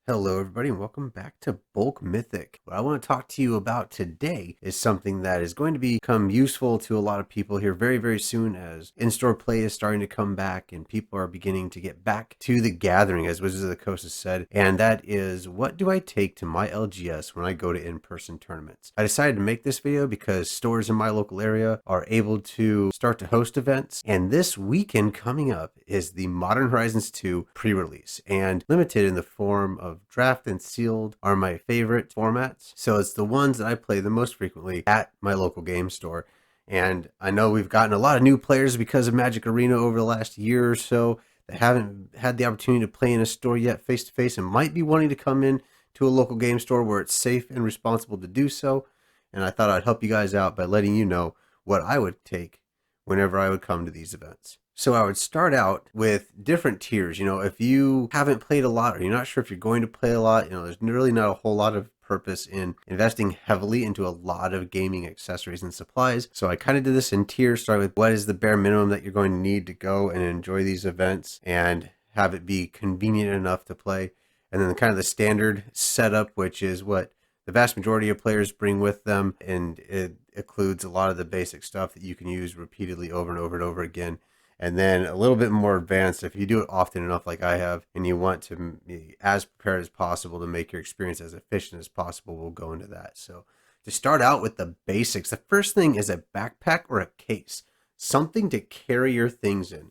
Hello, everybody, and welcome back to Bulk Mythic. What I want to talk to you about today is something that is going to become useful to a lot of people here very, very soon as in-store play is starting to come back and people are beginning to get back to the gathering, as Wizards of the Coast has said, and that is, what do I take to my LGS when I go to in-person tournaments? I decided to make this video because stores in my local area are able to start to host events, and this weekend coming up is the Modern Horizons 2 pre-release, and limited in the form of draft and sealed are my favorite formats. So it's the ones that I play the most frequently at my local game store. And I know we've gotten a lot of new players because of Magic Arena over the last year or so that haven't had the opportunity to play in a store yet face to face and might be wanting to come in to a local game store where it's safe and responsible to do so. And I thought I'd help you guys out by letting you know what I would take whenever I would come to these events. So I would start out with different tiers. If you haven't played a lot or you're not sure if you're going to play a lot, there's really not a whole lot of purpose in investing heavily into a lot of gaming accessories and supplies. So I kind of did this in tiers, starting with what is the bare minimum that you're going to need to go and enjoy these events and have it be convenient enough to play. And then kind of the standard setup, which is what the vast majority of players bring with them. And it includes a lot of the basic stuff that you can use repeatedly over and over and over again. And then a little bit more advanced, if you do it often enough like I have, and you want to be as prepared as possible to make your experience as efficient as possible, we'll go into that. So to start out with the basics, the first thing is a backpack or a case, something to carry your things in.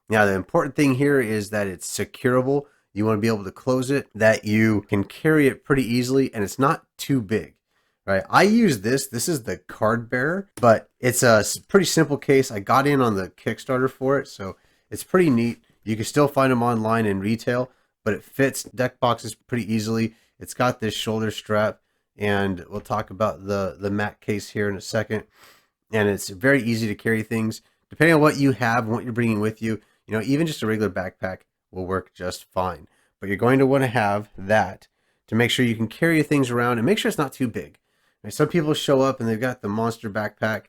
Now, the important thing here is that it's securable. You want to be able to close it, that you can carry it pretty easily, and it's not too big. Right, I use this. This is the Cardbearer, but it's a pretty simple case. I got in on the Kickstarter for it, so it's pretty neat. You can still find them online in retail, but it fits deck boxes pretty easily. It's got this shoulder strap, and we'll talk about the mat case here in a second. And it's very easy to carry things. Depending on what you have and what you're bringing with you, even just a regular backpack will work just fine. But you're going to want to have that to make sure you can carry things around and make sure it's not too big. Some people show up and they've got the monster backpack,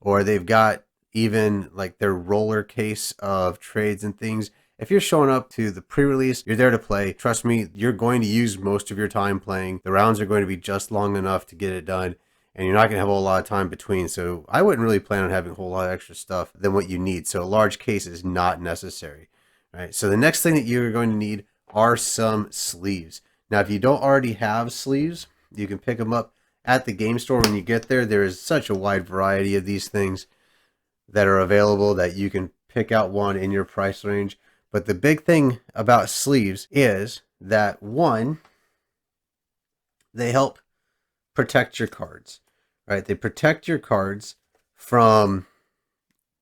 or they've got even like their roller case of trades and things. If you're showing up to the pre-release, you're there to play. Trust me, you're going to use most of your time playing. The rounds are going to be just long enough to get it done, and you're not going to have a whole lot of time between. So I wouldn't really plan on having a whole lot of extra stuff than what you need. So a large case is not necessary. Right? So the next thing that you're going to need are some sleeves. Now, if you don't already have sleeves, you can pick them up at the game store when you get there. There is such a wide variety of these things that are available that you can pick out one in your price range. But the big thing about sleeves is that, one, they help protect your cards, right? They protect your cards from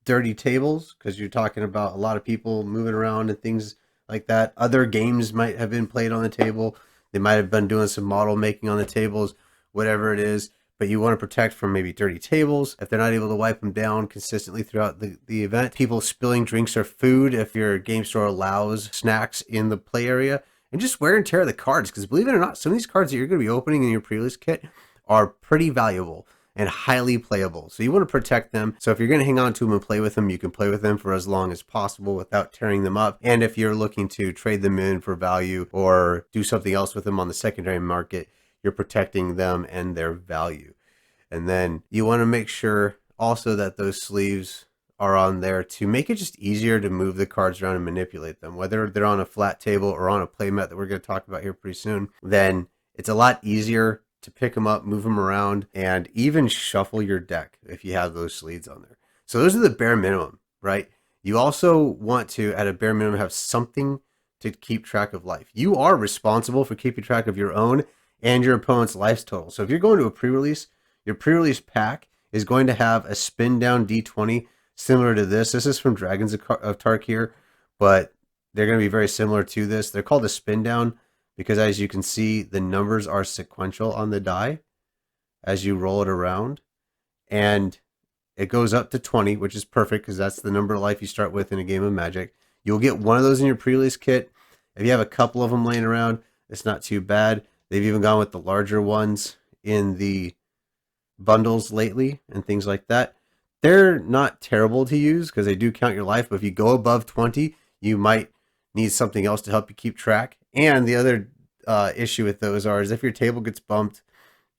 dirty tables, because you're talking about a lot of people moving around and things like that. Other games might have been played on the table. They might have been doing some model making on the tables, whatever it is, but you want to protect from maybe dirty tables if they're not able to wipe them down consistently throughout the event. People spilling drinks or food if your game store allows snacks in the play area, and just wear and tear of the cards, because believe it or not, some of these cards that you're going to be opening in your pre-release kit are pretty valuable and highly playable. So you want to protect them. So if you're going to hang on to them and play with them, you can play with them for as long as possible without tearing them up. And if you're looking to trade them in for value or do something else with them on the secondary market, you're protecting them and their value. And then you want to make sure also that those sleeves are on there to make it just easier to move the cards around and manipulate them. Whether they're on a flat table or on a playmat that we're going to talk about here pretty soon, then it's a lot easier to pick them up, move them around, and even shuffle your deck if you have those sleeves on there. So those are the bare minimum, right? You also want to, at a bare minimum, have something to keep track of life. You are responsible for keeping track of your own and your opponent's life total. So if you're going to a pre-release, your pre-release pack is going to have a spin down D20 similar to this. This is from Dragons of Tarkir, but they're going to be very similar to this. They're called a spin down because, as you can see, the numbers are sequential on the die as you roll it around. And it goes up to 20, which is perfect because that's the number of life you start with in a game of Magic. You'll get one of those in your pre-release kit. If you have a couple of them laying around, it's not too bad. They've even gone with the larger ones in the bundles lately and things like that. They're not terrible to use because they do count your life, but if you go above 20, you might need something else to help you keep track. And the other issue with those is if your table gets bumped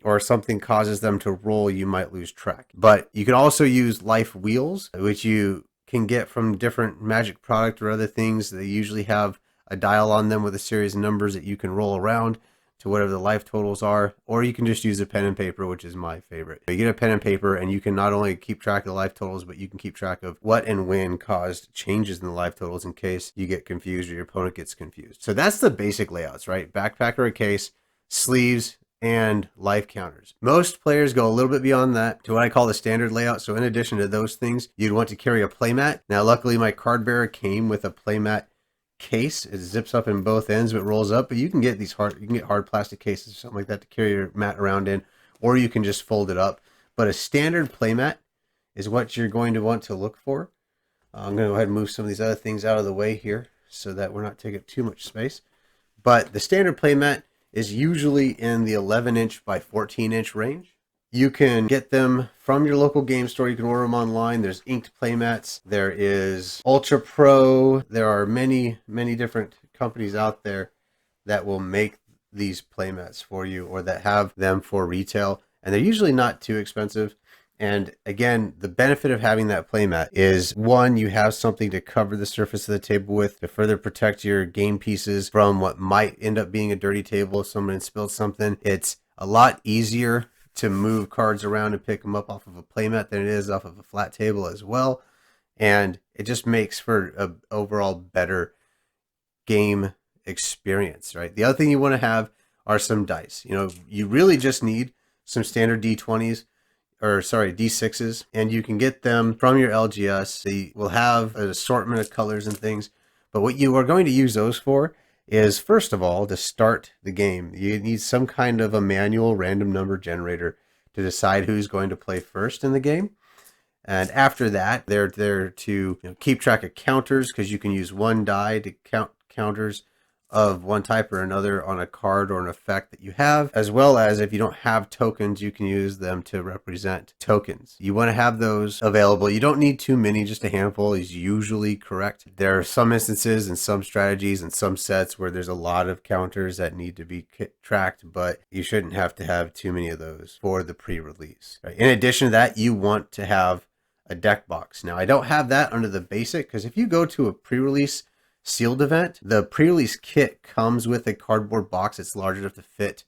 or something causes them to roll, you might lose track. But you can also use life wheels, which you can get from different Magic product or other things. They usually have a dial on them with a series of numbers that you can roll around to whatever the life totals are, or you can just use a pen and paper, which is my favorite. You get a pen and paper and you can not only keep track of the life totals, but you can keep track of what and when caused changes in the life totals in case you get confused or your opponent gets confused. So that's the basic layouts, right? Backpack or a case, sleeves, and life counters. Most players go a little bit beyond that to what I call the standard layout. So in addition to those things, you'd want to carry a playmat. Now, luckily my Cardbearer came with a playmat case. It zips up in both ends, but rolls up. But you can get hard plastic cases or something like that to carry your mat around in, or you can just fold it up. But a standard playmat is what you're going to want to look for. I'm going to go ahead and move some of these other things out of the way here so that we're not taking too much space. But the standard playmat is usually in the 11-inch by 14-inch range. You can get them from your local game store. You can order them online. There's inked playmats. There is Ultra Pro. There are many, many different companies out there that will make these playmats for you or that have them for retail. And they're usually not too expensive. And again, the benefit of having that playmat is, one, you have something to cover the surface of the table with to further protect your game pieces from what might end up being a dirty table if someone spilled something. It's a lot easier to move cards around and pick them up off of a playmat than it is off of a flat table as well. And it just makes for an overall better game experience, right? The other thing you want to have are some dice. You know, you really just need some standard D20s. D6s, and you can get them from your LGS. They will have an assortment of colors and things, but what you are going to use those for is, first of all, to start the game. You need some kind of a manual random number generator to decide who's going to play first in the game. And after that, they're there to keep track of counters, because you can use one die to count counters of one type or another on a card or an effect that you have, as well as if you don't have tokens, you can use them to represent tokens. You want to have those available. You don't need too many, just a handful is usually correct. There are some instances and some strategies and some sets where there's a lot of counters that need to be tracked, but you shouldn't have to have too many of those for the pre-release. Right? In addition to that, you want to have a deck box. Now, I don't have that under the basic, because if you go to a pre-release sealed event, the pre-release kit comes with a cardboard box that's large enough to fit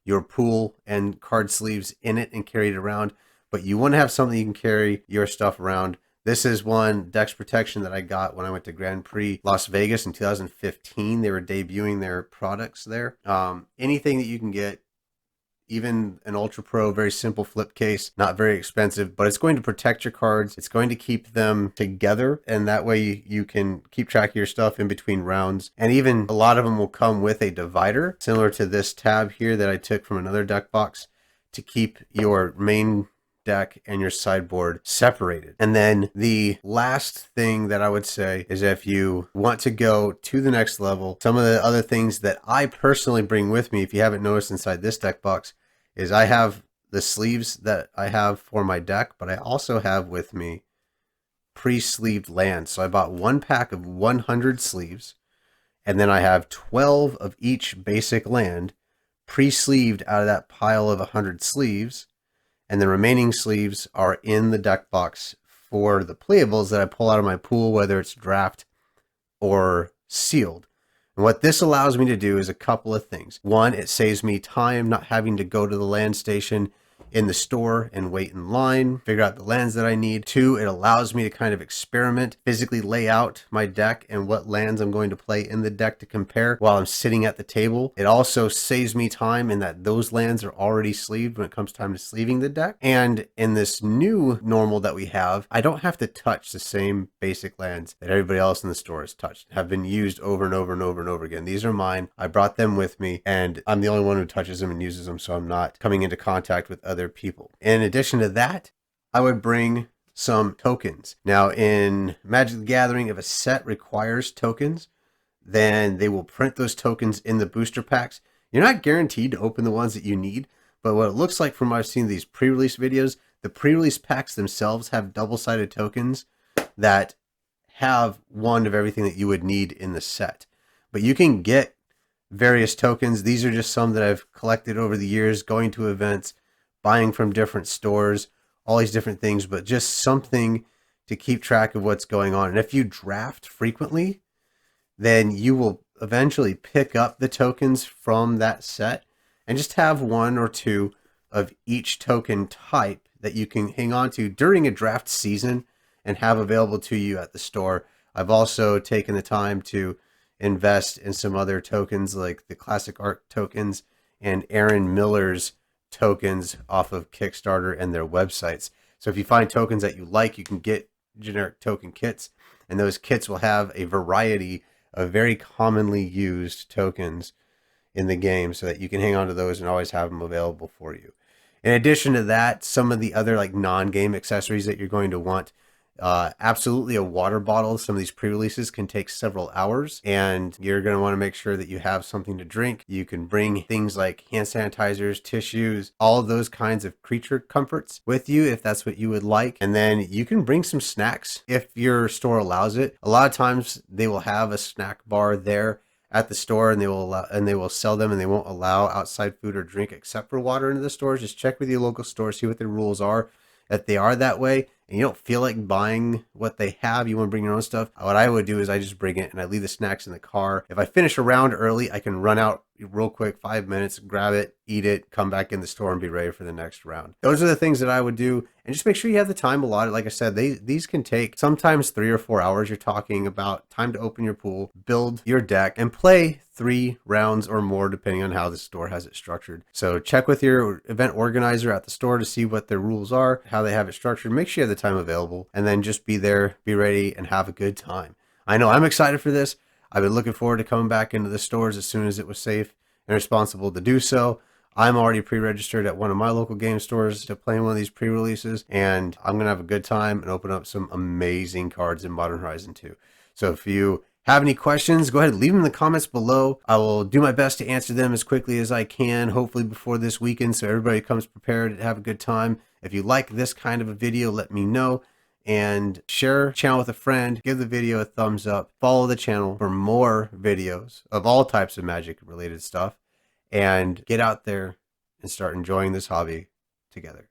your pool and card sleeves in it and carry it around. But you want to have something you can carry your stuff around. This is one Dex Protection that I got when I went to Grand Prix Las Vegas in 2015. They were debuting their products there. Anything that you can get, even an Ultra Pro, very simple flip case, not very expensive, but it's going to protect your cards. It's going to keep them together, and that way you can keep track of your stuff in between rounds. And even a lot of them will come with a divider, similar to this tab here that I took from another deck box, to keep your main deck and your sideboard separated. And then the last thing that I would say is, if you want to go to the next level, some of the other things that I personally bring with me, if you haven't noticed inside this deck box, is I have the sleeves that I have for my deck, but I also have with me pre-sleeved lands. So I bought one pack of 100 sleeves, and then I have 12 of each basic land pre-sleeved out of that pile of 100 sleeves. And the remaining sleeves are in the deck box for the playables that I pull out of my pool, whether it's draft or sealed. And what this allows me to do is a couple of things. One, it saves me time not having to go to the land station in the store and wait in line, figure out the lands that I need. Two, it allows me to kind of experiment, physically lay out my deck and what lands I'm going to play in the deck to compare while I'm sitting at the table. It also saves me time in that those lands are already sleeved when it comes time to sleeving the deck. And in this new normal that we have, I don't have to touch the same basic lands that everybody else in the store has touched, have been used over and over and over and over again. These are mine. I brought them with me, and I'm the only one who touches them and uses them, so I'm not coming into contact with other people. In addition to that, I would bring some tokens. Now, in Magic the Gathering, if a set requires tokens, then they will print those tokens in the booster packs. You're not guaranteed to open the ones that you need, but what it looks like from what I've seen these pre-release videos, the pre-release packs themselves have double-sided tokens that have one of everything that you would need in the set. But you can get various tokens. These are just some that I've collected over the years, going to events, buying from different stores, all these different things, but just something to keep track of what's going on. And if you draft frequently, then you will eventually pick up the tokens from that set and just have one or two of each token type that you can hang on to during a draft season and have available to you at the store. I've also taken the time to invest in some other tokens like the classic art tokens and Aaron Miller's tokens off of Kickstarter and their websites. So if you find tokens that you like, you can get generic token kits, and those kits will have a variety of very commonly used tokens in the game so that you can hang on to those and always have them available for you. In addition to that, some of the other like non-game accessories that you're going to want, absolutely a water bottle. Some of these pre-releases can take several hours, and you're going to want to make sure that you have something to drink. You can bring things like hand sanitizers, tissues, all of those kinds of creature comforts with you if that's what you would like. And then you can bring some snacks if your store allows it. A lot of times they will have a snack bar there at the store, and they will sell them, and they won't allow outside food or drink except for water into the stores. Just check with your local store, see what the rules are. If they are that way and you don't feel like buying what they have, you want to bring your own stuff, what I would do is I just bring it and I leave the snacks in the car. If I finish a round early, I can run out real quick, 5 minutes, grab it, eat it, come back in the store and be ready for the next round. Those are the things that I would do. And just make sure you have the time allotted. Like I said, these can take sometimes 3 or 4 hours. You're talking about time to open your pool, build your deck, and play 3 rounds or more, depending on how the store has it structured. So check with your event organizer at the store to see what their rules are, how they have it structured. Make sure you have the time available, and then just be there, be ready, and have a good time. I know I'm excited for this. I've been looking forward to coming back into the stores as soon as it was safe and responsible to do so. I'm already pre-registered at one of my local game stores to play one of these pre-releases, and I'm going to have a good time and open up some amazing cards in Modern Horizon 2. So if you have any questions, go ahead and leave them in the comments below. I will do my best to answer them as quickly as I can, hopefully before this weekend, so everybody comes prepared and have a good time. If you like this kind of a video, let me know. And share the channel with a friend, give the video a thumbs up, follow the channel for more videos of all types of Magic related stuff, and get out there and start enjoying this hobby together.